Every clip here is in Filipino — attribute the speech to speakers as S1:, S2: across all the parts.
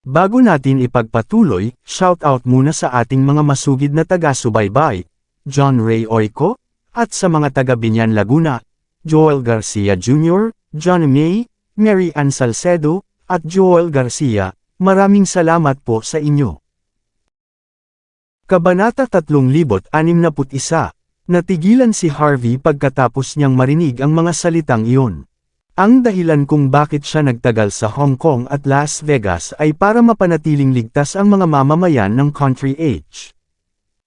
S1: Bago natin ipagpatuloy, shoutout muna sa ating mga masugid na taga-subaybay, John Ray Oico, at sa mga taga-Binyan Laguna, Joel Garcia Jr., John May, Mary Ann Salcedo, at Joel Garcia, maraming salamat po sa inyo. Kabanata 361, natigilan si Harvey pagkatapos niyang marinig ang mga salitang iyon. Ang dahilan kung bakit siya nagtagal sa Hong Kong at Las Vegas ay para mapanatiling ligtas ang mga mamamayan ng country age.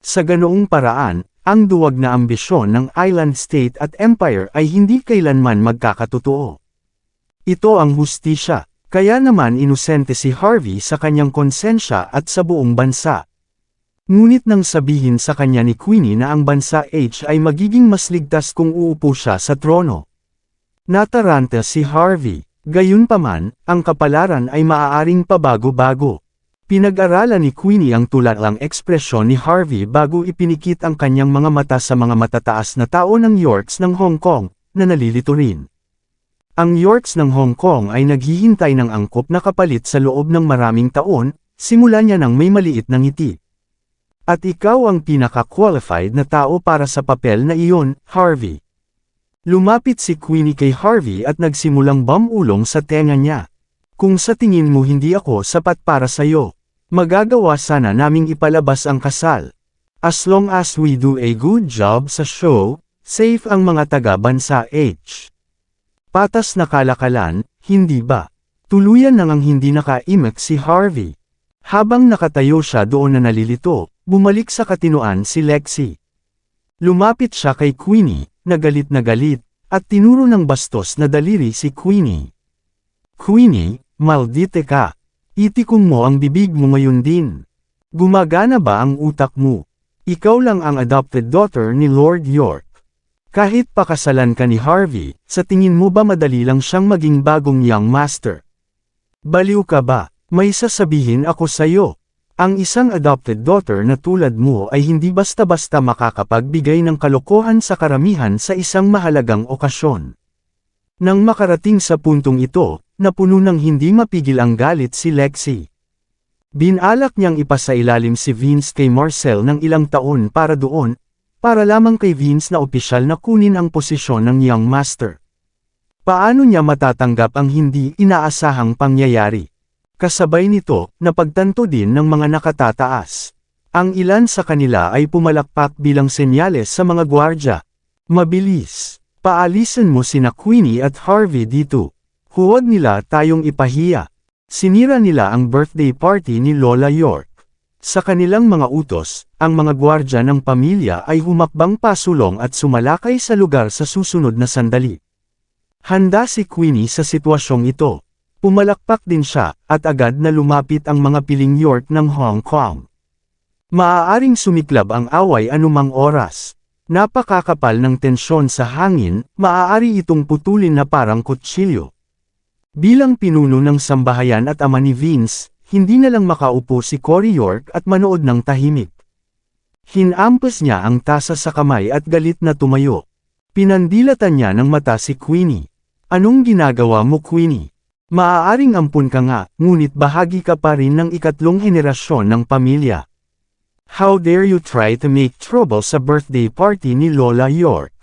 S1: Sa ganoong paraan, ang duwag na ambisyon ng island state at empire ay hindi kailanman magkakatotoo. Ito ang hustisya, kaya naman inosente si Harvey sa kanyang konsensya at sa buong bansa. Ngunit nang sabihin sa kanya ni Queenie na ang bansa H ay magiging mas ligtas kung uupo siya sa trono. Nataranta si Harvey, gayunpaman, ang kapalaran ay maaaring pabago-bago. Pinag-aralan ni Queenie ang tulalang ekspresyon ni Harvey bago ipinikit ang kanyang mga mata sa mga matataas na tao ng Yorks ng Hong Kong, na nalilito rin. Ang Yorks ng Hong Kong ay naghihintay ng angkop na kapalit sa loob ng maraming taon, simula niya nang may maliit na ngiti. At ikaw ang pinaka-qualified na tao para sa papel na iyon, Harvey. Lumapit si Queenie kay Harvey at nagsimulang bumulong sa tenga niya. Kung sa tingin mo hindi ako sapat para sa'yo, magagawa sana naming ipalabas ang kasal. As long as we do a good job sa show, safe ang mga taga-bansa H. Patas na kalakalan, hindi ba? Tuluyan nang ang hindi nakaimak si Harvey. Habang nakatayo siya doon na nalilito, bumalik sa katinoan si Lexi. Lumapit siya kay Queenie, na galit, at tinuro ng bastos na daliri si Queenie. Queenie, maldite ka. Itikong mo ang bibig mo ngayon din. Gumagana ba ang utak mo? Ikaw lang ang adopted daughter ni Lord York. Kahit pakasalan ka ni Harvey, sa tingin mo ba madali lang siyang maging bagong young master? Baliw ka ba? May sasabihin ako sa'yo. Ang isang adopted daughter na tulad mo ay hindi basta-basta makakapagbigay ng kalokohan sa karamihan sa isang mahalagang okasyon. Nang makarating sa puntong ito, napuno ng hindi mapigil ang galit si Lexi. Binalak niyang ipasailalim si Vince kay Marcel ng ilang taon para doon, para lamang kay Vince na opisyal na kunin ang posisyon ng young master. Paano niya matatanggap ang hindi inaasahang pangyayari? Kasabay nito, napagtanto din ng mga nakatataas. Ang ilan sa kanila ay pumalakpak bilang senyales sa mga gwardya. Mabilis! Paalisan mo sina Queenie at Harvey dito. Huwag nila tayong ipahiya. Sinira nila ang birthday party ni Lola York. Sa kanilang mga utos, ang mga gwardya ng pamilya ay humakbang pasulong at sumalakay sa lugar sa susunod na sandali. Handa si Queenie sa sitwasyong ito. Pumalakpak din siya, at agad na lumapit ang mga piling York ng Hong Kong. Maaaring sumiklab ang away anumang oras. Napakakapal ng tensyon sa hangin, maaari itong putulin na parang kutsilyo. Bilang pinuno ng sambahayan at ama ni Vince, hindi na lang makaupo si Cory York at manood ng tahimik. Hinampas niya ang tasa sa kamay at galit na tumayo. Pinandilatan niya ng mata si Queenie. Anong ginagawa mo, Queenie? Maaaring ampun ka nga, ngunit bahagi ka pa rin ng ikatlong henerasyon ng pamilya. How dare you try to make trouble sa birthday party ni Lola York?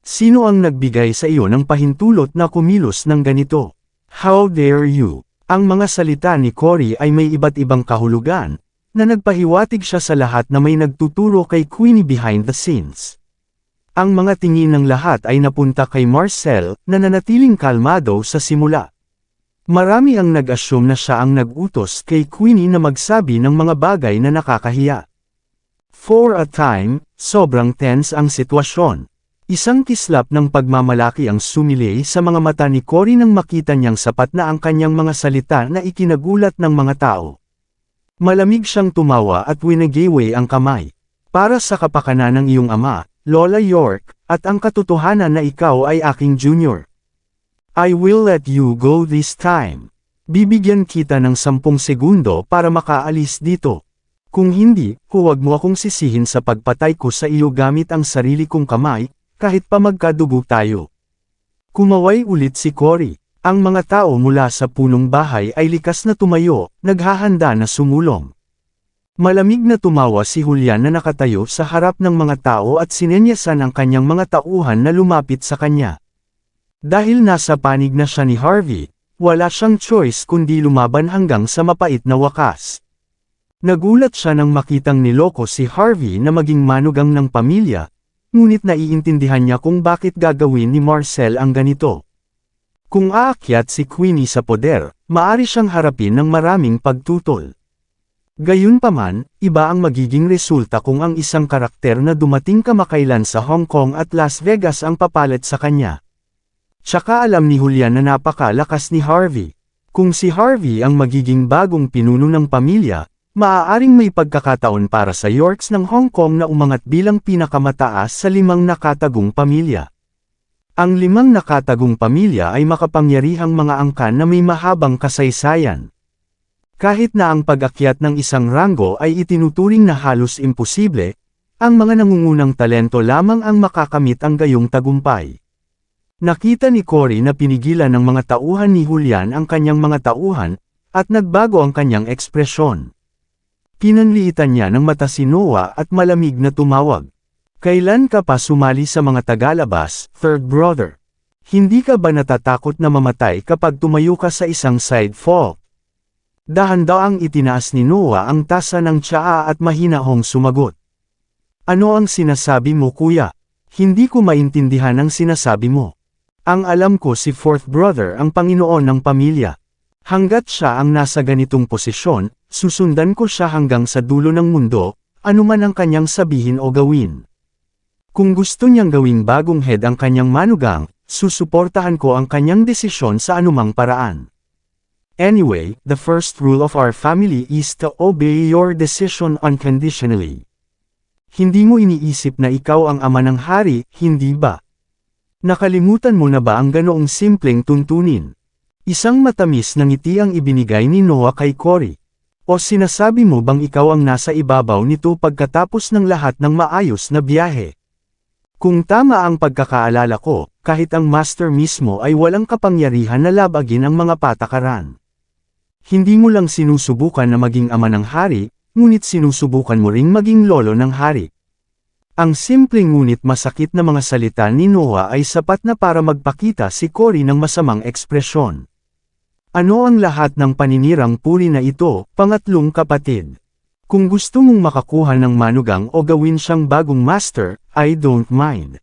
S1: Sino ang nagbigay sa iyo ng pahintulot na kumilos ng ganito? How dare you? Ang mga salita ni Cory ay may iba't ibang kahulugan, na nagpahiwatig siya sa lahat na may nagtuturo kay Queenie behind the scenes. Ang mga tingin ng lahat ay napunta kay Marcel, na nanatiling kalmado sa simula. Marami ang nag-assume na siya ang nag-utos kay Queenie na magsabi ng mga bagay na nakakahiya. For a time, sobrang tense ang sitwasyon. Isang kislap ng pagmamalaki ang sumilay sa mga mata ni Cory nang makita niyang sapat na ang kanyang mga salita na ikinagulat ng mga tao. Malamig siyang tumawa at winagiway ang kamay. Para sa kapakanan ng iyong ama, Lola York, at ang katotohanan na ikaw ay aking junior. I will let you go this time. Bibigyan kita ng 10 segundo para makaalis dito. Kung hindi, huwag mo akong sisihin sa pagpatay ko sa iyo gamit ang sarili kong kamay, kahit pa magkadugo tayo. Kumaway ulit si Cory. Ang mga tao mula sa punong bahay ay likas na tumayo, naghahanda na sumulong. Malamig na tumawa si Julian na nakatayo sa harap ng mga tao at sinenyasan ang kanyang mga tauhan na lumapit sa kanya. Dahil nasa panig na siya ni Harvey, wala siyang choice kundi lumaban hanggang sa mapait na wakas. Nagulat siya nang makitang niloko si Harvey na maging manugang ng pamilya, ngunit naiintindihan niya kung bakit gagawin ni Marcel ang ganito. Kung aakyat si Queenie sa poder, maari siyang harapin ng maraming pagtutol. Gayunpaman, iba ang magiging resulta kung ang isang karakter na dumating kamakailan sa Hong Kong at Las Vegas ang papalit sa kanya. Tsaka alam ni Julian na napakalakas ni Harvey. Kung si Harvey ang magiging bagong pinuno ng pamilya, maaaring may pagkakataon para sa Yorks ng Hong Kong na umangat bilang pinakamataas sa 5 nakatagong pamilya. Ang 5 nakatagong pamilya ay makapangyarihang mga angkan na may mahabang kasaysayan. Kahit na ang pag-akyat ng isang ranggo ay itinuturing na halos imposible, ang mga nangungunang talento lamang ang makakamit ang gayong tagumpay. Nakita ni Cory na pinigilan ng mga tauhan ni Julian ang kanyang mga tauhan, at nagbago ang kanyang ekspresyon. Pinanliitan niya ng mata si Noah at malamig na tumawag. Kailan ka pa sumali sa mga tagalabas, third brother? Hindi ka ba natatakot na mamatay kapag tumayo ka sa isang side fault? Dahan-daang itinaas ni Noah ang tasa ng tsaa at mahinahong sumagot. Ano ang sinasabi mo kuya? Hindi ko maintindihan ang sinasabi mo. Ang alam ko si fourth brother ang Panginoon ng pamilya. Hanggat siya ang nasa ganitong posisyon, susundan ko siya hanggang sa dulo ng mundo, anuman ang kanyang sabihin o gawin. Kung gusto niyang gawing bagong head ang kanyang manugang, susuportahan ko ang kanyang desisyon sa anumang paraan. Anyway, the first rule of our family is to obey your decision unconditionally. Hindi mo iniisip na ikaw ang ama ng hari, hindi ba? Nakalimutan mo na ba ang ganoong simpleng tuntunin? Isang matamis na ngiti ang ibinigay ni Noah kay Cory. O sinasabi mo bang ikaw ang nasa ibabaw nito pagkatapos ng lahat ng maayos na biyahe? Kung tama ang pagkakaalala ko, kahit ang master mismo ay walang kapangyarihan na labagin ang mga patakaran. Hindi mo lang sinusubukan na maging ama ng hari, ngunit sinusubukan mo ring maging lolo ng hari. Ang simpleng ngunit masakit na mga salita ni Noah ay sapat na para magpakita si Cory ng masamang ekspresyon. Ano ang lahat ng paninirang puri na ito, pangatlong kapatid? Kung gusto mong makakuha ng manugang o gawin siyang bagong master, I don't mind.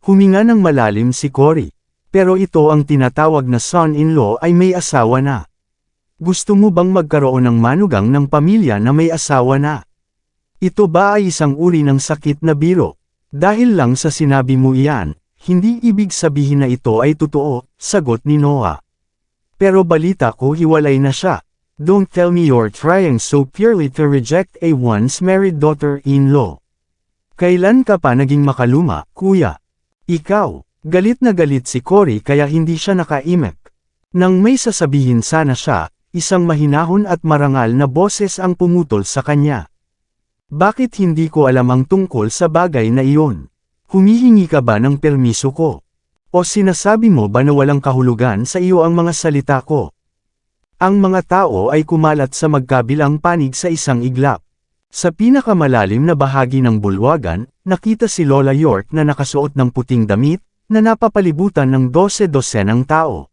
S1: Huminga ng malalim si Cory. Pero ito ang tinatawag na son-in-law ay may asawa na. Gusto mo bang magkaroon ng manugang ng pamilya na may asawa na? Ito ba ay isang uri ng sakit na biro? Dahil lang sa sinabi mo iyan, hindi ibig sabihin na ito ay totoo, sagot ni Noah. Pero balita ko hiwalay na siya. Don't tell me you're trying so purely to reject a once married daughter-in-law. Kailan ka pa naging makaluma, kuya? Ikaw, galit na galit si Cory kaya hindi siya nakaimek. Nang may sasabihin sana siya, isang mahinahon at marangal na boses ang pumutol sa kanya. Bakit hindi ko alam ang tungkol sa bagay na iyon? Humihingi ka ba ng permiso ko? O sinasabi mo ba na walang kahulugan sa iyo ang mga salita ko? Ang mga tao ay kumalat sa magkabilang panig sa isang iglap. Sa pinakamalalim na bahagi ng bulwagan, nakita si Lola York na nakasuot ng puting damit, na napapalibutan ng 12-dosenang tao.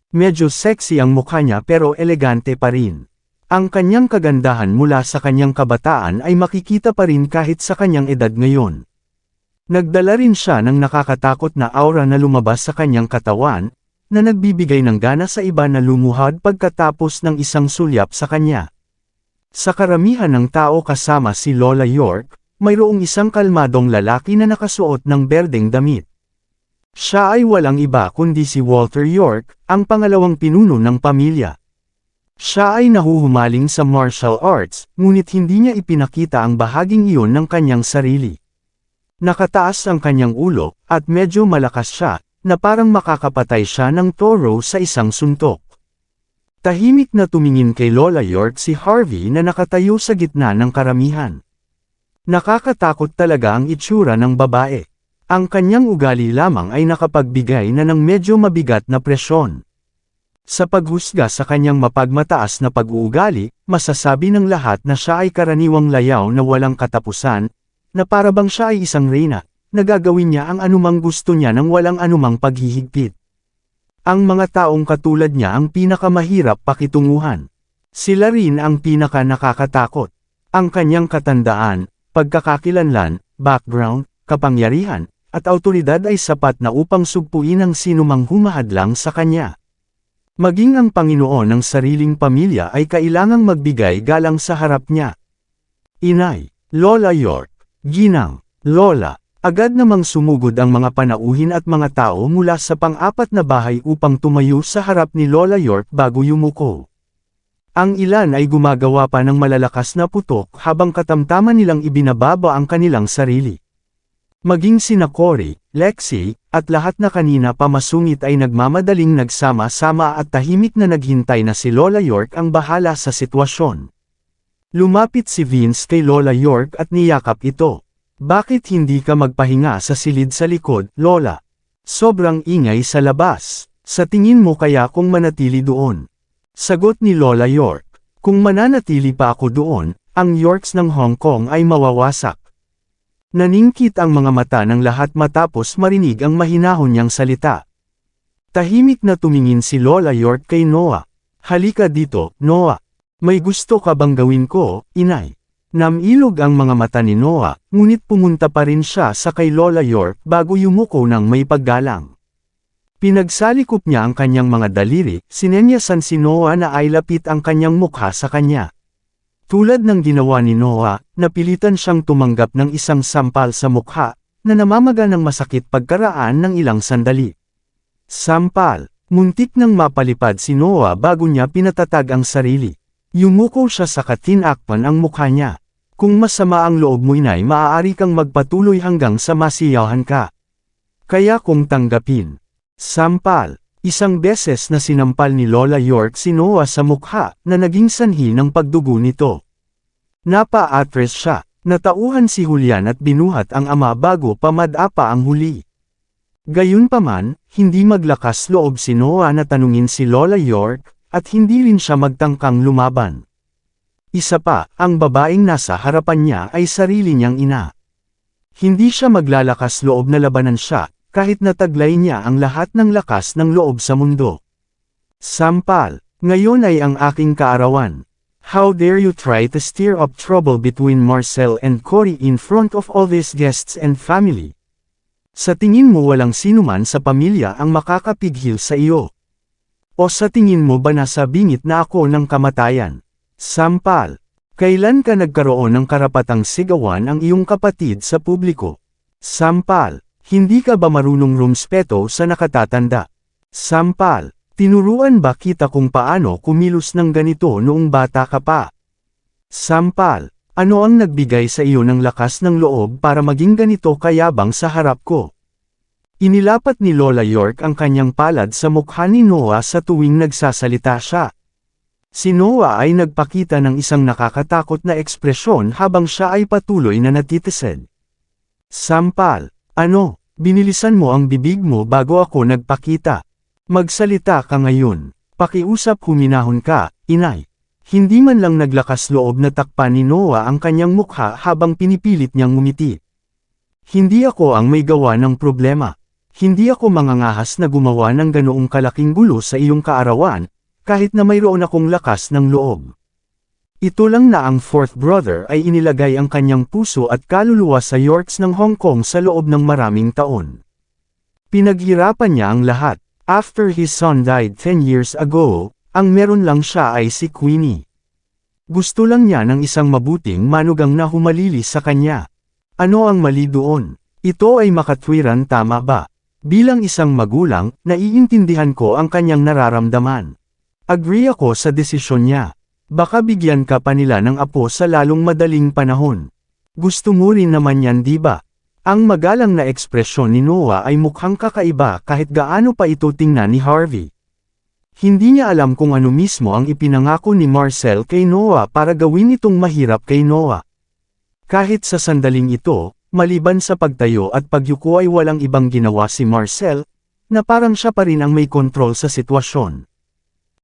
S1: Medyo sexy ang mukha niya pero elegante pa rin. Ang kanyang kagandahan mula sa kanyang kabataan ay makikita pa rin kahit sa kanyang edad ngayon. Nagdala rin siya ng nakakatakot na aura na lumabas sa kanyang katawan, na nagbibigay ng gana sa iba na lumuhad pagkatapos ng isang sulyap sa kanya. Sa karamihan ng tao kasama si Lola York, mayroong isang kalmadong lalaki na nakasuot ng berdeng damit. Siya ay walang iba kundi si Walter York, ang pangalawang pinuno ng pamilya. Siya ay nahuhumaling sa martial arts, ngunit hindi niya ipinakita ang bahaging iyon ng kanyang sarili. Nakataas ang kanyang ulo, at medyo malakas siya, na parang makakapatay siya ng toro sa isang suntok. Tahimik na tumingin kay Lola York si Harvey na nakatayo sa gitna ng karamihan. Nakakatakot talaga ang itsura ng babae. Ang kanyang ugali lamang ay nakapagbigay na ng medyo mabigat na presyon. Sa paghusga sa kanyang mapagmataas na pag-uugali, masasabi ng lahat na siya ay karaniwang layaw na walang katapusan, na parabang siya ay isang reyna, na gagawin niya ang anumang gusto niya nang walang anumang paghihigpit. Ang mga taong katulad niya ang pinakamahirap pakitunguhan. Sila rin ang pinaka nakakatakot. Ang kanyang katandaan, pagkakakilanlan, background, kapangyarihan, at awtoridad ay sapat na upang sugpuin ang sinumang humahadlang sa kanya. Maging ang Panginoon ng sariling pamilya ay kailangang magbigay galang sa harap niya. Inay, Lola York, Ginang, Lola, agad namang sumugod ang mga panauhin at mga tao mula sa pang-apat na bahay upang tumayo sa harap ni Lola York bago yumuko. Ang ilan ay gumagawa pa ng malalakas na putok habang katamtaman nilang ibinababa ang kanilang sarili. Maging sina Cory, Lexi, at lahat na kanina pa masungit ay nagmamadaling nagsama-sama at tahimik na naghintay na si Lola York ang bahala sa sitwasyon. Lumapit si Vince kay Lola York at niyakap ito. Bakit hindi ka magpahinga sa silid sa likod, Lola? Sobrang ingay sa labas. Sa tingin mo kaya kung manatili doon? Sagot ni Lola York. Kung mananatili pa ako doon, ang Yorks ng Hong Kong ay mawawasak. Naningkit ang mga mata ng lahat matapos marinig ang mahinahon niyang salita. Tahimik na tumingin si Lola York kay Noah. Halika dito, Noah. May gusto ka bang gawin ko, inay? Namilog ang mga mata ni Noah, ngunit pumunta pa rin siya sa kay Lola York bago yumuko ng may paggalang. Pinagsalikop niya ang kanyang mga daliri, sinenyasan si Noah na ay lapit ang kanyang mukha sa kanya. Tulad ng ginawa ni Noah, napilitan siyang tumanggap ng isang sampal sa mukha, na namamaga ng masakit pagkaraan ng ilang sandali. Sampal, muntik nang mapalipad si Noah bago niya pinatatag ang sarili. Yumuko siya sa katinakpan ang mukha niya. Kung masama ang loob mo inay maaari kang magpatuloy hanggang sa masiyahan ka. Kaya kung tanggapin. Sampal, isang beses na sinampal ni Lola York si Noah sa mukha na naging sanhi ng pagdugo nito. Napa-atres siya, natauhan si Julian at binuhat ang ama bago pa madapa ang huli. Gayunpaman, hindi maglakas loob si Noah na tanungin si Lola York, at hindi rin siya magtangkang lumaban. Isa pa, ang babaeng nasa harapan niya ay sarili niyang ina. Hindi siya maglalakas loob na labanan siya, kahit nataglay niya ang lahat ng lakas ng loob sa mundo. Sampal, ngayon ay ang aking kaarawan. How dare you try to stir up trouble between Marcel and Cory in front of all these guests and family? Sa tingin mo walang sinuman sa pamilya ang makakapigil sa iyo? O sa tingin mo ba nasa bingit na ako ng kamatayan? Sampal, kailan ka nagkaroon ng karapatang sigawan ang iyong kapatid sa publiko? Sampal, hindi ka ba marunong rumspeto sa nakatatanda? Sampal, tinuruan ba kita kung paano kumilos ng ganito noong bata ka pa? Sampal, ano ang nagbigay sa iyo ng lakas ng loob para maging ganito kayabang sa harap ko? Inilapat ni Lola York ang kanyang palad sa mukha ni Noah sa tuwing nagsasalita siya. Si Noah ay nagpakita ng isang nakakatakot na ekspresyon habang siya ay patuloy na natitised. Sampal, ano, binilisan mo ang bibig mo bago ako nagpakita. Magsalita ka ngayon. Pakiusap huminahon ka, inay. Hindi man lang naglakas loob na takpan ni Noah ang kanyang mukha habang pinipilit niyang ngumiti. Hindi ako ang may gawa ng problema. Hindi ako mangangahas na gumawa ng ganoong kalaking gulo sa iyong kaarawan, kahit na mayroon akong lakas ng loob. Ito lang na ang fourth brother ay inilagay ang kanyang puso at kaluluwa sa Yorks ng Hong Kong sa loob ng maraming taon. Pinaghirapan niya ang lahat. After his son died 10 years ago, ang meron lang siya ay si Queenie. Gusto lang niya ng isang mabuting manugang na humalili sa kanya. Ano ang mali doon? Ito ay makatwiran, tama ba? Bilang isang magulang, naiintindihan ko ang kanyang nararamdaman. Agree ako sa desisyon niya. Baka bigyan ka pa nila ng apo sa lalong madaling panahon. Gusto mo rin naman yan, di ba? Ang magalang na ekspresyon ni Noah ay mukhang kakaiba kahit gaano pa ito tingnan ni Harvey. Hindi niya alam kung ano mismo ang ipinangako ni Marcel kay Noah para gawin itong mahirap kay Noah. Kahit sa sandaling ito, maliban sa pagtayo at pagyuko ay walang ibang ginawa si Marcel, na parang siya pa rin ang may kontrol sa sitwasyon.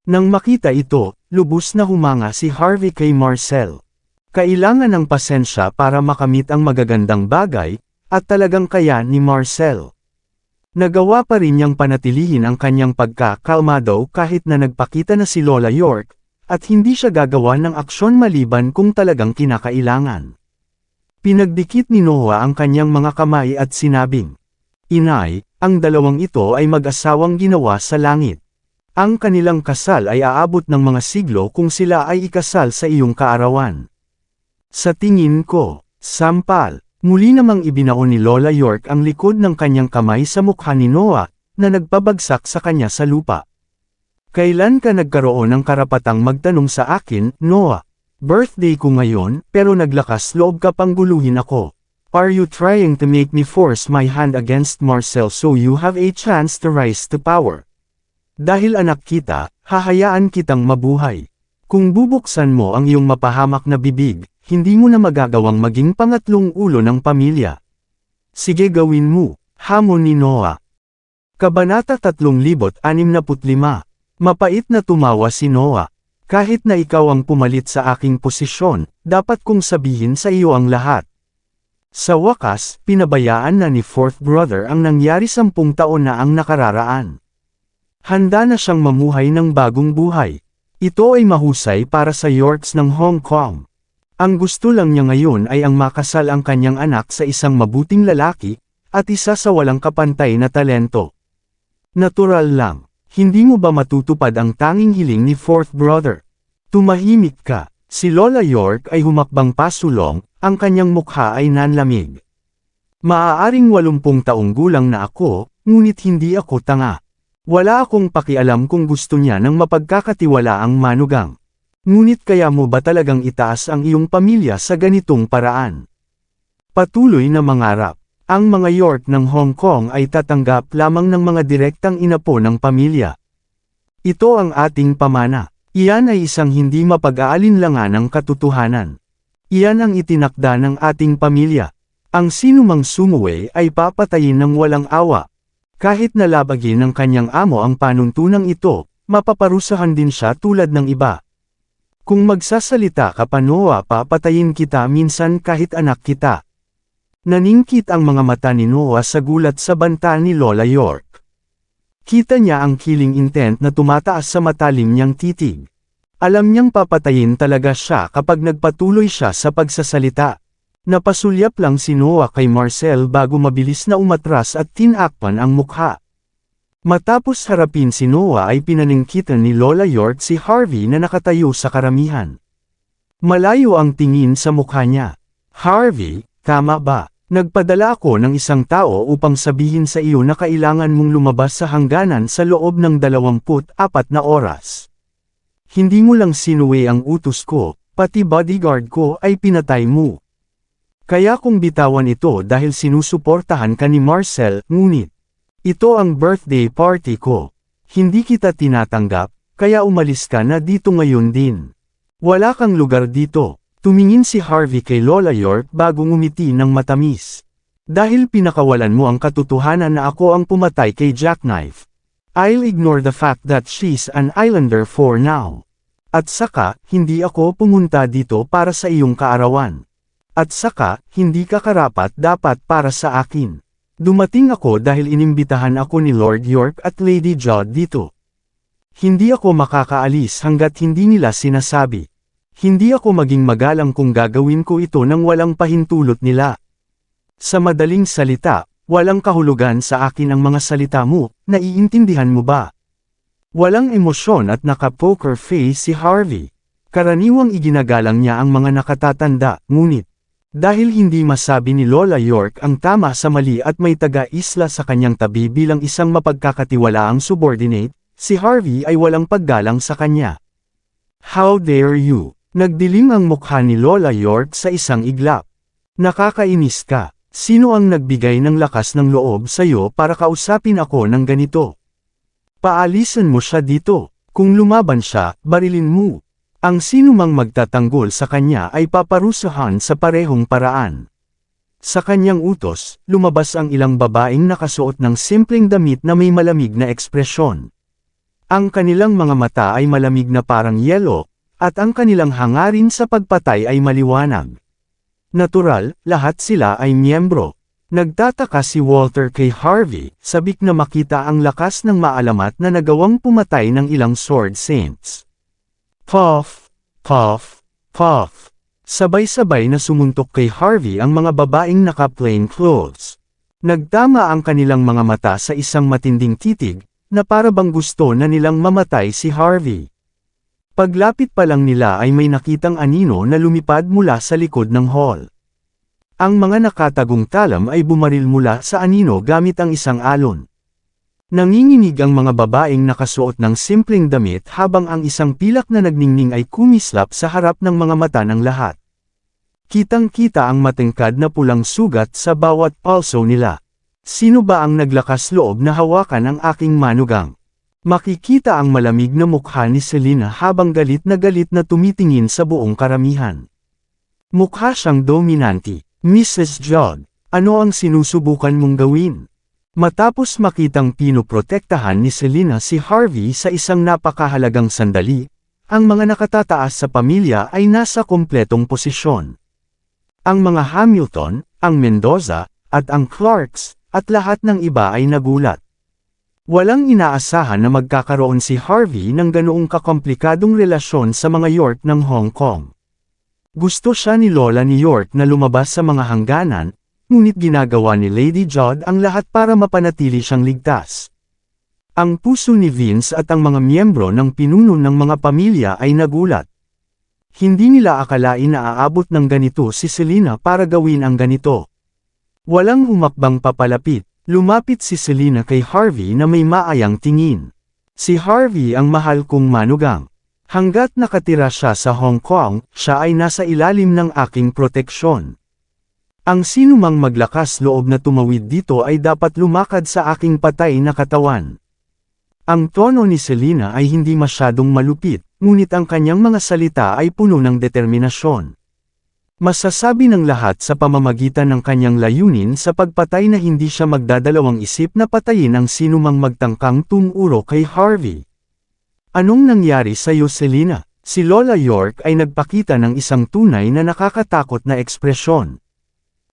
S1: Nang makita ito, lubos na humanga si Harvey kay Marcel. Kailangan ng pasensya para makamit ang magagandang bagay, at talagang kaya ni Marcel. Nagawa pa rin niyang panatilihin ang kanyang pagkakalmado kahit na nagpakita na si Lola York, at hindi siya gagawa ng aksyon maliban kung talagang kinakailangan. Pinagdikit ni Noah ang kanyang mga kamay at sinabing, "Inay, ang dalawang ito ay mag-asawang ginawa sa langit. Ang kanilang kasal ay aabot ng mga siglo kung sila ay ikasal sa iyong kaarawan." Sa tingin ko, sampal, muli namang ibinaon ni Lola York ang likod ng kanyang kamay sa mukha ni Noah, na nagpabagsak sa kanya sa lupa. "Kailan ka nagkaroon ng karapatang magtanong sa akin, Noah? Birthday ko ngayon, pero naglakas loob ka pang guluhin ako. Are you trying to make me force my hand against Marcel so you have a chance to rise to power? Dahil anak kita, hahayaan kitang mabuhay. Kung bubuksan mo ang iyong mapahamak na bibig, hindi mo na magagawang maging pangatlong ulo ng pamilya. Sige gawin mo," hamon ni Noah. Kabanata 3065. Mapait na tumawa si Noah. "Kahit na ikaw ang pumalit sa aking posisyon, dapat kong sabihin sa iyo ang lahat." Sa wakas, pinabayaan na ni fourth brother ang nangyari 10 taon na ang nakararaan. Handa na siyang mamuhay ng bagong buhay. Ito ay mahusay para sa Yorks ng Hong Kong. Ang gusto lang niya ngayon ay ang makasal ang kanyang anak sa isang mabuting lalaki, at isa sa walang kapantay na talento. Natural lang, hindi mo ba matutupad ang tanging hiling ni fourth brother? Tumahimik ka. Si Lola York ay humakbang pasulong, ang kanyang mukha ay nanlamig. "Maaaring 80 taong gulang na ako, ngunit hindi ako tanga. Wala akong pakialam kung gusto niya ng mapagkakatiwalaang manugang. Ngunit kaya mo ba talagang itaas ang iyong pamilya sa ganitong paraan?" Patuloy na mangarap. Ang mga York ng Hong Kong ay tatanggap lamang ng mga direktang inapo ng pamilya. Ito ang ating pamana. Iyan ay isang hindi mapag-aalinlanganang katotohanan. Iyan ang itinakda ng ating pamilya. Ang sinumang sumuway ay papatayin ng walang awa. Kahit nalabagin ng kanyang amo ang panuntunang ito, mapaparusahan din siya tulad ng iba. Kung magsasalita ka pa Noah, papatayin kita minsan kahit anak kita. Naningkit ang mga mata ni Noah sa gulat sa banta ni Lola York. Kita niya ang killing intent na tumataas sa matalim niyang titig. Alam niyang papatayin talaga siya kapag nagpatuloy siya sa pagsasalita. Napasulyap lang si Noah kay Marcel bago mabilis na umatras at tinakpan ang mukha. Matapos harapin si Noah ay pinaningkitan ni Lola York si Harvey na nakatayo sa karamihan. Malayo ang tingin sa mukha niya. "Harvey, tama ba? Nagpadala ako ng isang tao upang sabihin sa iyo na kailangan mong lumabas sa hangganan sa loob ng 24 na oras. Hindi mo lang sinuwi ang utos ko, pati bodyguard ko ay pinatay mo. Kaya kung bitawan ito dahil sinusuportahan ka ni Marcel, ngunit ito ang birthday party ko. Hindi kita tinatanggap, kaya umalis ka na dito ngayon din. Wala kang lugar dito." Tumingin si Harvey kay Lola York bago ngumiti ng matamis. "Dahil pinakawalan mo ang katotohanan na ako ang pumatay kay Jackknife. I'll ignore the fact that she's an islander for now. At saka, hindi ako pumunta dito para sa iyong kaarawan. At saka, hindi ka karapat-dapat para sa akin. Dumating ako dahil inimbitahan ako ni Lord York at Lady Judd dito. Hindi ako makakaalis hanggat hindi nila sinasabi. Hindi ako maging magalang kung gagawin ko ito nang walang pahintulot nila. Sa madaling salita, walang kahulugan sa akin ang mga salita mo, naiintindihan mo ba?" Walang emosyon at naka-poker face si Harvey. Karaniwang iginagalang niya ang mga nakatatanda, ngunit dahil hindi masabi ni Lola York ang tama sa mali at may taga-isla sa kanyang tabi bilang isang mapagkakatiwalaang subordinate, si Harvey ay walang paggalang sa kanya. "How dare you?" Nagdilim ang mukha ni Lola York sa isang iglap. "Nakakainis ka. Sino ang nagbigay ng lakas ng loob sa'yo para kausapin ako ng ganito? Paalisan mo siya dito. Kung lumaban siya, barilin mo. Ang sinumang magtatanggol sa kanya ay paparusahan sa parehong paraan." Sa kanyang utos, lumabas ang ilang babaeng nakasuot ng simpleng damit na may malamig na ekspresyon. Ang kanilang mga mata ay malamig na parang yelo, at ang kanilang hangarin sa pagpatay ay maliwanag. Natural, lahat sila ay miyembro. Nagtataka si Walter kay Harvey, sabik na makita ang lakas ng maalamat na nagawang pumatay ng ilang Sword Saints. Puff, puff, puff. Sabay-sabay na sumuntok kay Harvey ang mga babaeng naka-plain clothes. Nagtama ang kanilang mga mata sa isang matinding titig, na para bang gusto na nilang mamatay si Harvey. Paglapit pa lang nila ay may nakitang anino na lumipad mula sa likod ng hall. Ang mga nakatagong talam ay bumaril mula sa anino gamit ang isang alon. Nanginginig ang mga babaeng nakasuot ng simpleng damit habang ang isang pilak na nagningning ay kumislap sa harap ng mga mata ng lahat. Kitang-kita ang matengkad na pulang sugat sa bawat palso nila. Sino ba ang naglakas loob na hawakan ang aking manugang? Makikita ang malamig na mukha ni Selena habang galit na tumitingin sa buong karamihan. Mukha siyang dominante. Mrs. Judd, ano ang sinusubukan mong gawin? Matapos makitang pinoprotektahan ni Selena si Harvey sa isang napakahalagang sandali, ang mga nakatataas sa pamilya ay nasa kompletong posisyon. Ang mga Hamilton, ang Mendoza, at ang Clarks, at lahat ng iba ay nagulat. Walang inaasahan na magkakaroon si Harvey ng ganoong kakomplikadong relasyon sa mga York ng Hong Kong. Gusto siya ni Lola ni York na lumabas sa mga hangganan, ngunit ginagawa ni Lady Judd ang lahat para mapanatili siyang ligtas. Ang puso ni Vince at ang mga miyembro ng pinuno ng mga pamilya ay nagulat. Hindi nila akalain na aabot ng ganito si Selena para gawin ang ganito. Walang humakbang papalapit, lumapit si Selena kay Harvey na may maayang tingin. Si Harvey ang mahal kong manugang. Hanggat nakatira siya sa Hong Kong, siya ay nasa ilalim ng aking proteksyon. Ang sinumang maglakas loob na tumawid dito ay dapat lumakad sa aking patay na katawan. Ang tono ni Selena ay hindi masyadong malupit, ngunit ang kanyang mga salita ay puno ng determinasyon. Masasabi ng lahat sa pamamagitan ng kanyang layunin sa pagpatay na hindi siya magdadalawang isip na patayin ang sinumang magtangkang tumuro kay Harvey. Anong nangyari sa iyo, Selena? Si Lola York ay nagpakita ng isang tunay na nakakatakot na ekspresyon.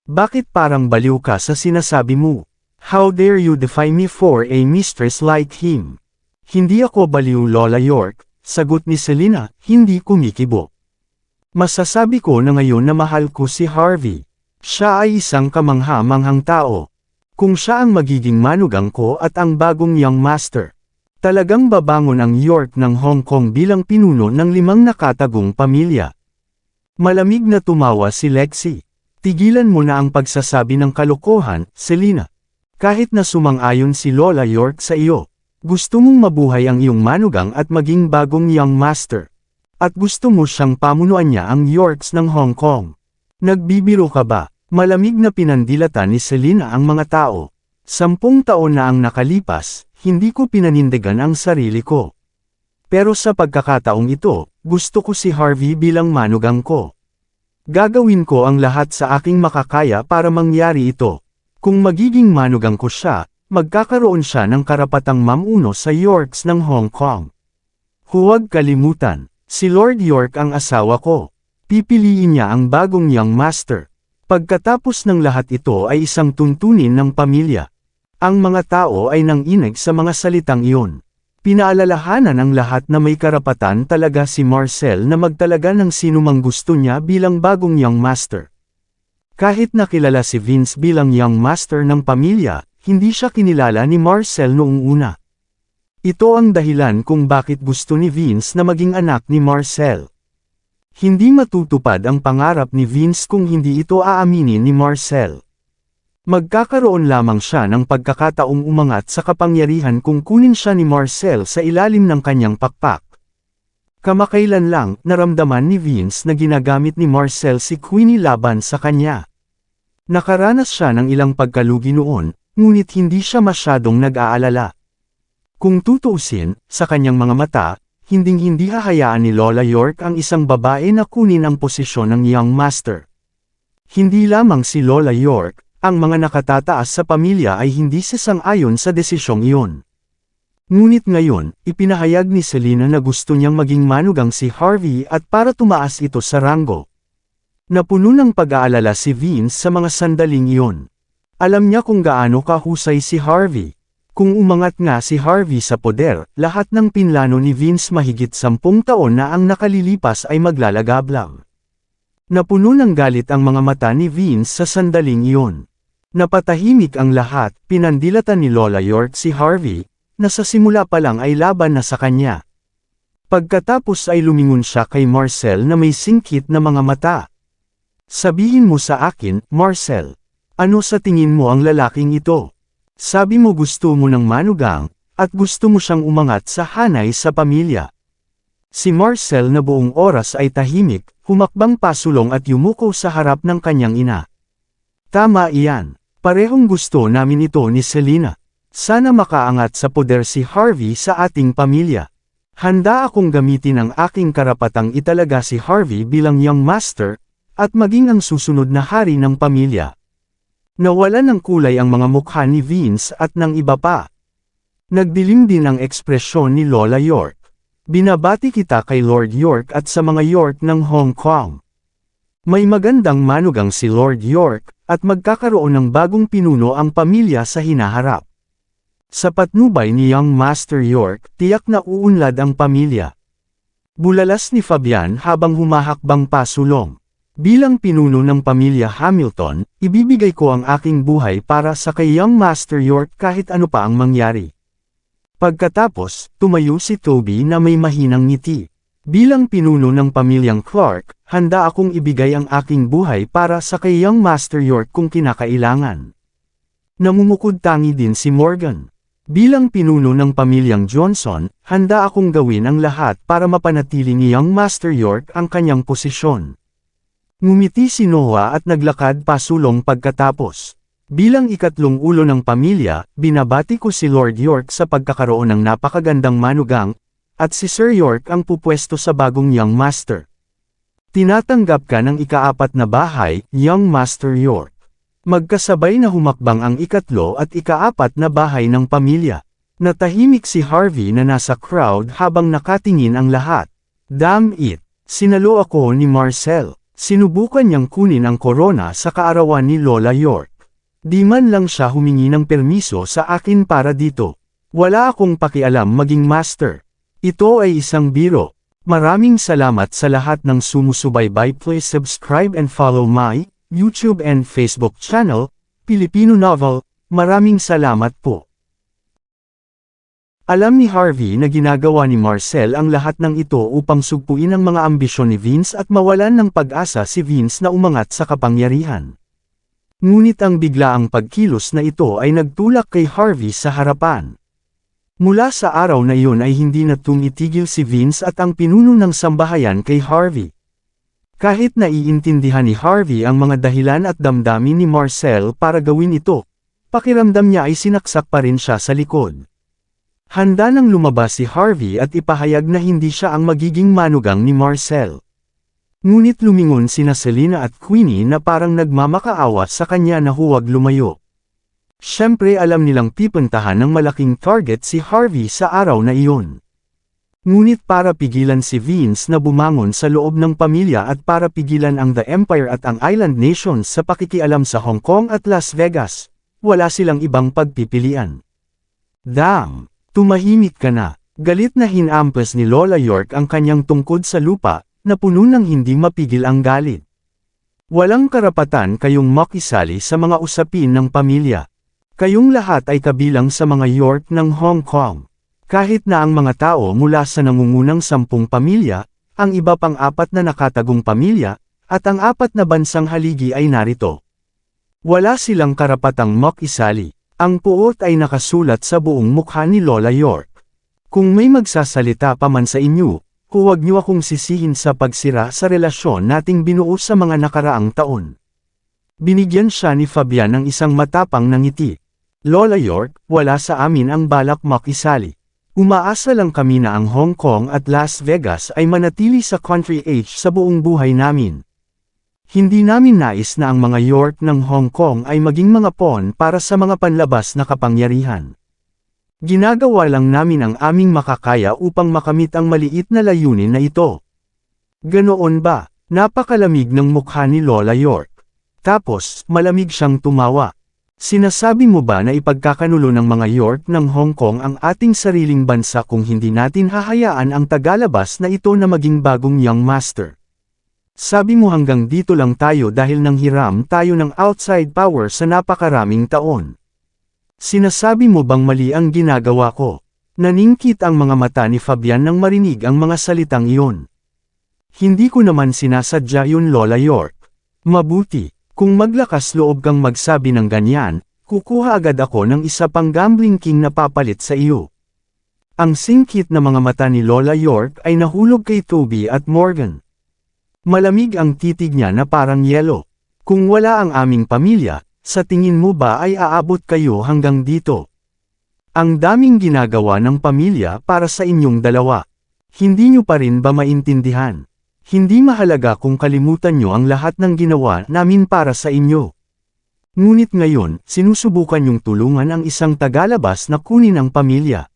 S1: Bakit parang baliw ka sa sinasabi mo? How dare you defy me for a mistress like him? Hindi ako baliw, Lola York, sagot ni Selena, hindi kumikibo. Masasabi ko na ngayon na mahal ko si Harvey. Siya ay isang kamangha-manghang tao. Kung siya ang magiging manugang ko at ang bagong young master, talagang babangon ang York ng Hong Kong bilang pinuno ng 5 nakatagong pamilya. Malamig na tumawa si Lexi. Tigilan mo na ang pagsasabi ng kalokohan, Selena. Kahit na sumang-ayon si Lola York sa iyo, gusto mong mabuhay ang iyong manugang at maging bagong young master. At gusto mo siyang pamunuan niya ang Yorks ng Hong Kong. Nagbibiro ka ba? Malamig na pinandilatan ni Selena ang mga tao. 10 taon na ang nakalipas, hindi ko pinanindigan ang sarili ko. Pero sa pagkakataong ito, gusto ko si Harvey bilang manugang ko. Gagawin ko ang lahat sa aking makakaya para mangyari ito. Kung magiging manugang ko siya, magkakaroon siya ng karapatang mamuno sa Yorks ng Hong Kong. Huwag kalimutan, si Lord York ang asawa ko. Pipiliin niya ang bagong young master. Pagkatapos ng lahat ito ay isang tuntunin ng pamilya. Ang mga tao ay nanginig sa mga salitang iyon. Pinaalalahanan ng lahat na may karapatan talaga si Marcel na magtalaga ng sinumang gusto niya bilang bagong young master. Kahit nakilala si Vince bilang young master ng pamilya, hindi siya kinilala ni Marcel noong una. Ito ang dahilan kung bakit gusto ni Vince na maging anak ni Marcel. Hindi matutupad ang pangarap ni Vince kung hindi ito aaminin ni Marcel. Magkakaroon lamang siya ng pagkakataong umangat sa kapangyarihan kung kunin siya ni Marcel sa ilalim ng kanyang pakpak. Kamakailan lang, naramdaman ni Vince na ginagamit ni Marcel si Queenie laban sa kanya. Nakaranas siya ng ilang pagkalugi noon, ngunit hindi siya masyadong nag-aalala. Kung tutuusin, sa kanyang mga mata, hinding-hindi hahayaan ni Lola York ang isang babae na kunin ang posisyon ng young master. Hindi lamang si Lola York, ang mga nakatataas sa pamilya ay hindi sasang-ayon sa desisyong iyon. Ngunit ngayon, ipinahayag ni Selena na gusto niyang maging manugang si Harvey at para tumaas ito sa ranggo. Napuno ng pag-aalala si Vince sa mga sandaling iyon. Alam niya kung gaano kahusay si Harvey. Kung umangat nga si Harvey sa poder, lahat ng pinlano ni Vince mahigit 10 taon na ang nakalilipas ay maglalagablang. Napuno ng galit ang mga mata ni Vince sa sandaling iyon. Napatahimik ang lahat, pinandilatan ni Lola York si Harvey, na sa simula pa lang ay laban na sa kanya. Pagkatapos ay lumingon siya kay Marcel na may singkit na mga mata. Sabihin mo sa akin, Marcel, ano sa tingin mo ang lalaking ito? Sabi mo gusto mo ng manugang, at gusto mo siyang umangat sa hanay sa pamilya. Si Marcel na buong oras ay tahimik, humakbang pasulong at yumuko sa harap ng kanyang ina. Tama iyan, parehong gusto namin ito ni Selena. Sana makaangat sa poder si Harvey sa ating pamilya. Handa akong gamitin ang aking karapatang italaga si Harvey bilang young master, at maging ang susunod na hari ng pamilya. Nawala ng kulay ang mga mukha ni Vince at ng iba pa. Nagdilim din ang ekspresyon ni Lola York. Binabati kita kay Lord York at sa mga York ng Hong Kong. May magandang manugang si Lord York, at magkakaroon ng bagong pinuno ang pamilya sa hinaharap. Sa patnubay ni Young Master York, tiyak na uunlad ang pamilya. Bulalas ni Fabian habang humahakbang pasulong. Bilang pinuno ng pamilya Hamilton, ibibigay ko ang aking buhay para sa kay Young Master York kahit ano pa ang mangyari. Pagkatapos, tumayo si Toby na may mahinang ngiti. Bilang pinuno ng pamilyang Clark, handa akong ibigay ang aking buhay para sa kay Young Master York kung kinakailangan. Namumukod tangi din si Morgan. Bilang pinuno ng pamilyang Johnson, handa akong gawin ang lahat para mapanatili ni Young Master York ang kanyang posisyon. Ngumiti si Noah at naglakad pasulong pagkatapos. Bilang ikatlong ulo ng pamilya, binabati ko si Lord York sa pagkakaroon ng napakagandang manugang, at si Sir York ang pupwesto sa bagong Young Master. Tinatanggap ka ng ika-4 na bahay, Young Master York. Magkasabay na humakbang ang ikatlo at ika-4 na bahay ng pamilya. Natahimik si Harvey na nasa crowd habang nakatingin ang lahat. Damn it! Sinalo ako ni Marcel. Sinubukan niyang kunin ang korona sa kaarawan ni Lola York. Di man lang siya humingi ng permiso sa akin para dito. Wala akong pakialam maging master. Ito ay isang biro. Maraming salamat sa lahat ng sumusubaybay. Please subscribe and follow my YouTube and Facebook channel, Filipino Novel. Maraming salamat po. Alam ni Harvey na ginagawa ni Marcel ang lahat ng ito upang sugpuin ang mga ambisyon ni Vince at mawalan ng pag-asa si Vince na umangat sa kapangyarihan. Ngunit ang biglaang pagkilos na ito ay nagtulak kay Harvey sa harapan. Mula sa araw na iyon ay hindi na tumitigil si Vince at ang pinuno ng sambahayan kay Harvey. Kahit naiintindihan ni Harvey ang mga dahilan at damdamin ni Marcel para gawin ito, pakiramdam niya ay sinaksak pa rin siya sa likod. Handa nang lumabas si Harvey at ipahayag na hindi siya ang magiging manugang ni Marcel. Ngunit lumingon sina Selena at Queenie na parang nagmamakaawa sa kanya na huwag lumayo. Siyempre alam nilang pipuntahan ng malaking target si Harvey sa araw na iyon. Ngunit para pigilan si Vince na bumangon sa loob ng pamilya at para pigilan ang The Empire at ang Island Nations sa pakikialam sa Hong Kong at Las Vegas, wala silang ibang pagpipilian. Damn! Tumahimik ka na. Galit na hinampas ni Lola York ang kanyang tungkod sa lupa, na puno ng hindi mapigil ang galit. Walang karapatan kayong makisali sa mga usapin ng pamilya. Kayong lahat ay kabilang sa mga York ng Hong Kong. Kahit na ang mga tao mula sa nangungunang 10 pamilya, ang iba pang 4 na nakatagong pamilya, at ang 4 na bansang haligi ay narito. Wala silang karapatang makisali. Ang puot ay nakasulat sa buong mukha ni Lola York. Kung may magsasalita pa man sa inyo, huwag niyo akong sisihin sa pagsira sa relasyon nating binuo sa mga nakaraang taon. Binigyan siya ni Fabian ng isang matapang na ngiti. Lola York, wala sa amin ang balak makisali. Umaasa lang kami na ang Hong Kong at Las Vegas ay manatili sa country age sa buong buhay namin. Hindi namin nais na ang mga York ng Hong Kong ay maging mga pawn para sa mga panlabas na kapangyarihan. Ginagawa lang namin ang aming makakaya upang makamit ang maliit na layunin na ito. Ganoon ba? Napakalamig ng mukha ni Lola York. Tapos, malamig siyang tumawa. Sinasabi mo ba na ipagkakanulo ng mga York ng Hong Kong ang ating sariling bansa kung hindi natin hahayaan ang tagalabas na ito na maging bagong young master? Sabi mo hanggang dito lang tayo dahil nanghiram tayo ng outside power sa napakaraming taon. Sinasabi mo bang mali ang ginagawa ko? Naningkit ang mga mata ni Fabian nang marinig ang mga salitang iyon. Hindi ko naman sinasadya yun, Lola York. Mabuti. Kung maglakas loob kang magsabi ng ganyan, kukuha agad ako ng isa pang gambling king na papalit sa iyo. Ang singkit na mga mata ni Lola York ay nahulog kay Toby at Morgan. Malamig ang titig niya na parang yelo. Kung wala ang aming pamilya, sa tingin mo ba ay aabot kayo hanggang dito? Ang daming ginagawa ng pamilya para sa inyong dalawa. Hindi nyo pa rin ba maintindihan? Hindi mahalaga kung kalimutan nyo ang lahat ng ginawa namin para sa inyo. Ngunit ngayon, sinusubukan nyong tulungan ang isang tagalabas na kunin ang pamilya.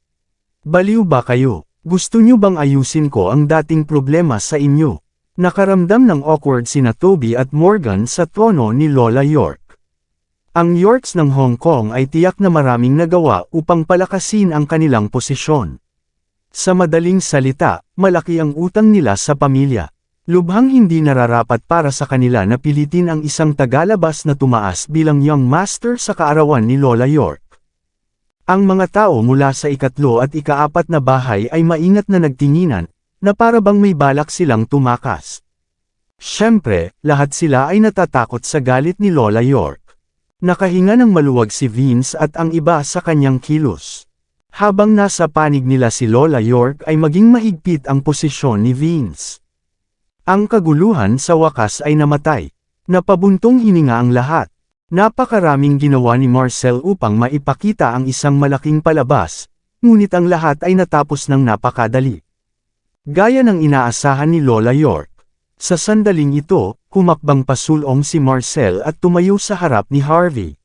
S1: Baliw ba kayo? Gusto nyo bang ayusin ko ang dating problema sa inyo? Nakaramdam ng awkward sina Toby at Morgan sa tono ni Lola York. Ang Yorks ng Hong Kong ay tiyak na maraming nagawa upang palakasin ang kanilang posisyon. Sa madaling salita, malaki ang utang nila sa pamilya. Lubhang hindi nararapat para sa kanila na pilitin ang isang tagalabas na tumaas bilang young master sa kaarawan ni Lola York. Ang mga tao mula sa ikatlo at ikaapat na bahay ay maingat na nagtinginan, na para bang may balak silang tumakas. Siyempre, lahat sila ay natatakot sa galit ni Lola York. Nakahinga ng maluwag si Vince at ang iba sa kanyang kilos. Habang nasa panig nila si Lola York ay maging mahigpit ang posisyon ni Vince. Ang kaguluhan sa wakas ay namatay. Napabuntong hininga ang lahat. Napakaraming ginawa ni Marcel upang maipakita ang isang malaking palabas, ngunit ang lahat ay natapos ng napakadali. Gaya ng inaasahan ni Lola York. Sa sandaling ito, humakbang pasulong si Marcel at tumayo sa harap ni Harvey.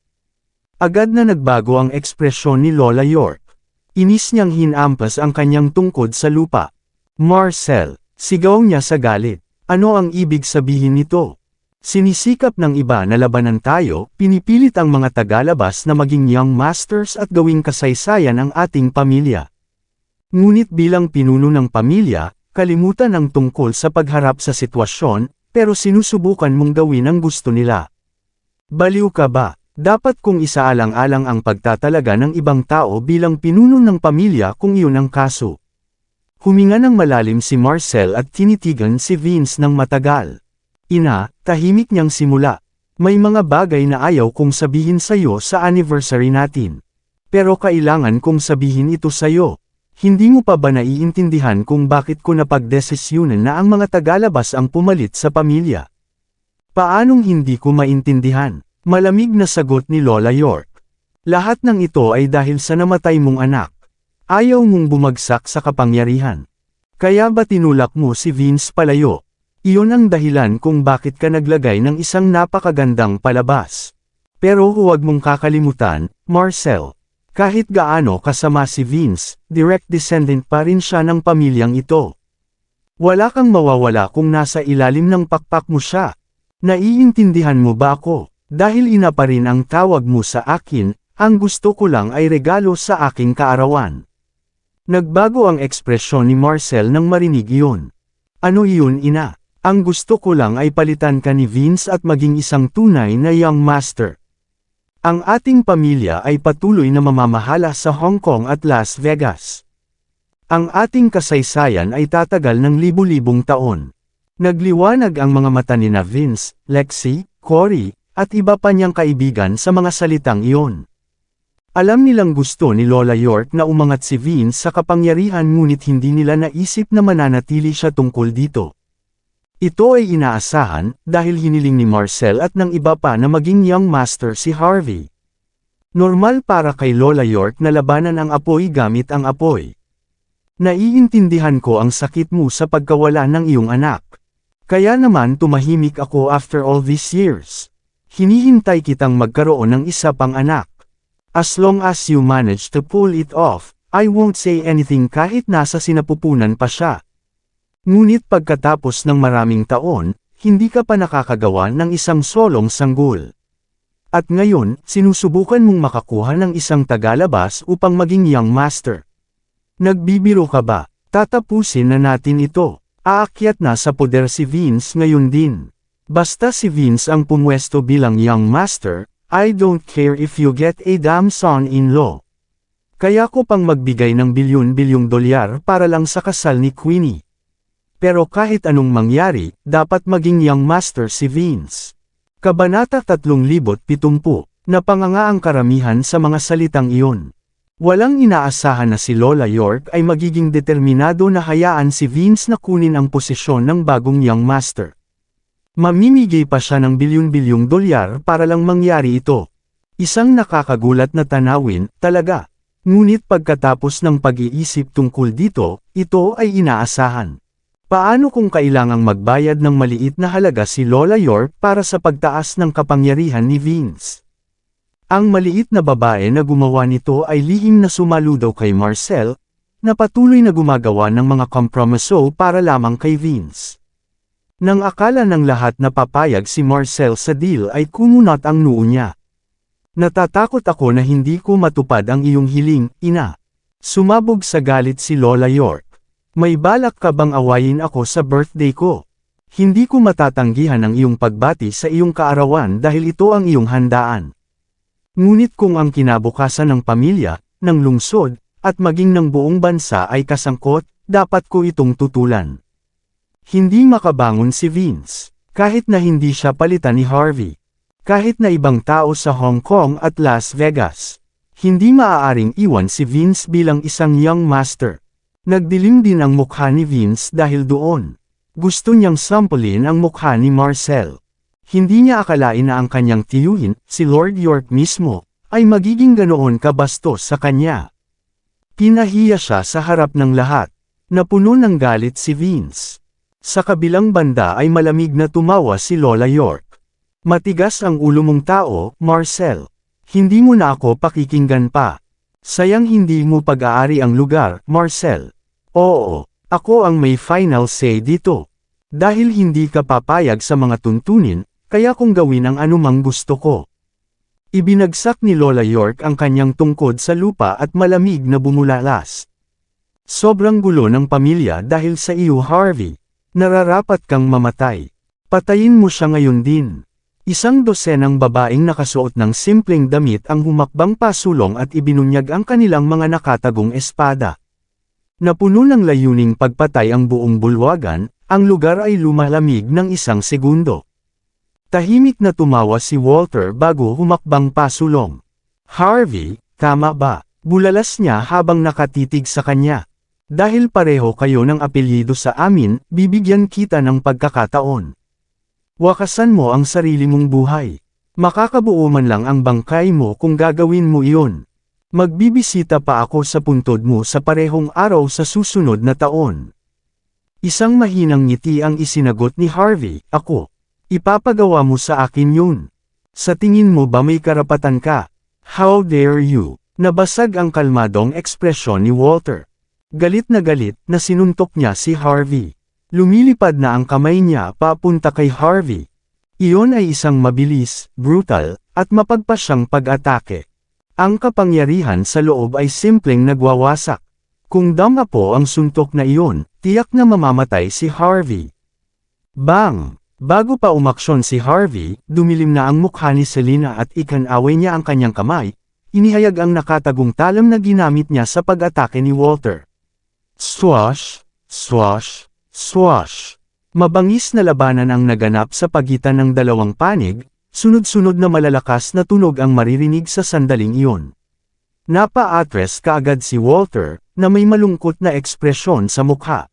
S1: Agad na nagbago ang ekspresyon ni Lola York. Inis niyang hinampas ang kanyang tungkod sa lupa. Marcel, sigaw niya sa galit. Ano ang ibig sabihin nito? Sinisikap ng iba na labanan tayo, pinipilit ang mga tagalabas na maging young masters at gawing kasaysayan ang ating pamilya. Ngunit bilang pinuno ng pamilya, kalimutan ang tungkol sa pagharap sa sitwasyon, pero sinusubukan mong gawin ang gusto nila. Baliw ka ba? Dapat kong isaalang-alang ang pagtatalaga ng ibang tao bilang pinuno ng pamilya kung iyon ang kaso. Huminga ng malalim si Marcel at tinitigan si Vince ng matagal. Ina, tahimik niyang simula. May mga bagay na ayaw kong sabihin sa'yo sa anniversary natin. Pero kailangan kong sabihin ito sa'yo. Hindi mo pa ba naiintindihan kung bakit ko napagdesisyunan na ang mga tagalabas ang pumalit sa pamilya? Paanong hindi ko maintindihan? Malamig na sagot ni Lola York. Lahat ng ito ay dahil sa namatay mong anak. Ayaw mong bumagsak sa kapangyarihan. Kaya ba tinulak mo si Vince palayo? Iyon ang dahilan kung bakit ka naglagay ng isang napakagandang palabas. Pero huwag mong kakalimutan, Marcel. Kahit gaano kasama si Vince, direct descendant pa rin siya ng pamilyang ito. Wala kang mawawala kung nasa ilalim ng pakpak mo siya. Naiintindihan mo ba ako? Dahil ina pa rin ang tawag mo sa akin, ang gusto ko lang ay regalo sa aking kaarawan. Nagbago ang ekspresyon ni Marcel nang marinig iyon. Ano iyon, ina? Ang gusto ko lang ay palitan ka ni Vince at maging isang tunay na young master. Ang ating pamilya ay patuloy na mamamahala sa Hong Kong at Las Vegas. Ang ating kasaysayan ay tatagal ng libu-libong taon. Nagliwanag ang mga mata ni na Vince, Lexi, Cory, at iba pa niyang kaibigan sa mga salitang iyon. Alam nilang gusto ni Lola York na umangat si Vince sa kapangyarihan ngunit hindi nila naisip na mananatili siya tungkol dito. Ito ay inaasahan dahil hiniling ni Marcel at ng iba pa na maging young master si Harvey. Normal para kay Lola York na labanan ang apoy gamit ang apoy. Naiintindihan ko ang sakit mo sa pagkawala ng iyong anak. Kaya naman tumahimik ako after all these years. Hinihintay kitang magkaroon ng isa pang anak. As long as you manage to pull it off, I won't say anything kahit nasa sinapupunan pa siya. Ngunit pagkatapos ng maraming taon, hindi ka pa nakakagawa ng isang solong sanggol. At ngayon, sinusubukan mong makakuha ng isang tagalabas upang maging young master. Nagbibiro ka ba? Tatapusin na natin ito. Aakyat na sa poder si Vince ngayon din. Basta si Vince ang pumwesto bilang young master, I don't care if you get a damn son-in-law. Kaya ko pang magbigay ng bilyon-bilyong dolyar para lang sa kasal ni Queenie. Pero kahit anong mangyari, dapat maging young master si Vince. Kabanata 3070, napanganga ang karamihan sa mga salitang iyon. Walang inaasahan na si Lola York ay magiging determinado na hayaan si Vince na kunin ang posisyon ng bagong young master. Mamimigay pa siya ng bilyon-bilyong dolyar para lang mangyari ito. Isang nakakagulat na tanawin, talaga. Ngunit pagkatapos ng pag-iisip tungkol dito, ito ay inaasahan. Paano kung kailangang magbayad ng maliit na halaga si Lola York para sa pagtaas ng kapangyarihan ni Vince? Ang maliit na babae na gumawa nito ay lihim na sumaludaw kay Marcel, na patuloy na gumagawa ng mga kompromiso para lamang kay Vince. Nang akala ng lahat na papayag si Marcel sa deal ay kumunat ang noo niya. Natatakot ako na hindi ko matupad ang iyong hiling, ina. Sumabog sa galit si Lola York. May balak ka bang awayin ako sa birthday ko? Hindi ko matatanggihan ang iyong pagbati sa iyong kaarawan dahil ito ang iyong handaan. Ngunit kung ang kinabukasan ng pamilya, ng lungsod, at maging ng buong bansa ay kasangkot, dapat ko itong tutulan. Hindi makabangon si Vince, kahit na hindi siya palitan ni Harvey. Kahit na ibang tao sa Hong Kong at Las Vegas, hindi maaaring iwan si Vince bilang isang young master. Nagdilim din ang mukha ni Vince dahil doon. Gusto niyang sampulin ang mukha ni Marcel. Hindi niya akalain na ang kanyang tiyuhin, si Lord York mismo, ay magiging ganoon kabastos sa kanya. Pinahiya siya sa harap ng lahat. Napuno ng galit si Vince. Sa kabilang banda ay malamig na tumawa si Lola York. Matigas ang ulo mong tao, Marcel. Hindi mo na ako pakikinggan pa. Sayang hindi mo pag-aari ang lugar, Marcel. Oo, ako ang may final say dito. Dahil hindi ka papayag sa mga tuntunin, kaya kong gawin ang anumang gusto ko. Ibinagsak ni Lola York ang kanyang tungkod sa lupa at malamig na bumulalas. Sobrang gulo ng pamilya dahil sa iyo, Harvey. Nararapat kang mamatay. Patayin mo siya ngayon din. Isang dosenang babaeng nakasuot ng simpleng damit ang humakbang pasulong at ibinunyag ang kanilang mga nakatagong espada. Napuno ng layuning pagpatay ang buong bulwagan, ang lugar ay lumalamig ng isang segundo. Tahimik na tumawa si Walter bago humakbang pasulong. Harvey, tama ba? Bulalas niya habang nakatitig sa kanya. Dahil pareho kayo ng apelyido sa amin, bibigyan kita ng pagkakataon. Wakasan mo ang sarili mong buhay. Makakabuo man lang ang bangkay mo kung gagawin mo iyon. Magbibisita pa ako sa puntod mo sa parehong araw sa susunod na taon. Isang mahinang ngiti ang isinagot ni Harvey, ako. Ipapagawa mo sa akin yun. Sa tingin mo ba may karapatan ka? How dare you? Nabasag ang kalmadong ekspresyon ni Walter. Galit na sinuntok niya si Harvey. Lumilipad na ang kamay niya papunta kay Harvey. Iyon ay isang mabilis, brutal, at mapagpasyang pag-atake. Ang kapangyarihan sa loob ay simpleng nagwawasak. Kung dama po ang suntok na iyon, tiyak na mamamatay si Harvey. Bang! Bago pa umaksyon si Harvey, dumilim na ang mukha ni Selena at ikanaway niya ang kanyang kamay, inihayag ang nakatagong talam na ginamit niya sa pag-atake ni Walter. Swash! Swash! Swash! Mabangis na labanan ang naganap sa pagitan ng dalawang panig, sunod-sunod na malalakas na tunog ang maririnig sa sandaling iyon. Napa-atres kaagad si Walter, na may malungkot na ekspresyon sa mukha.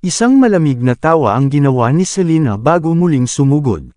S1: Isang malamig na tawa ang ginawa ni Selena bago muling sumugod.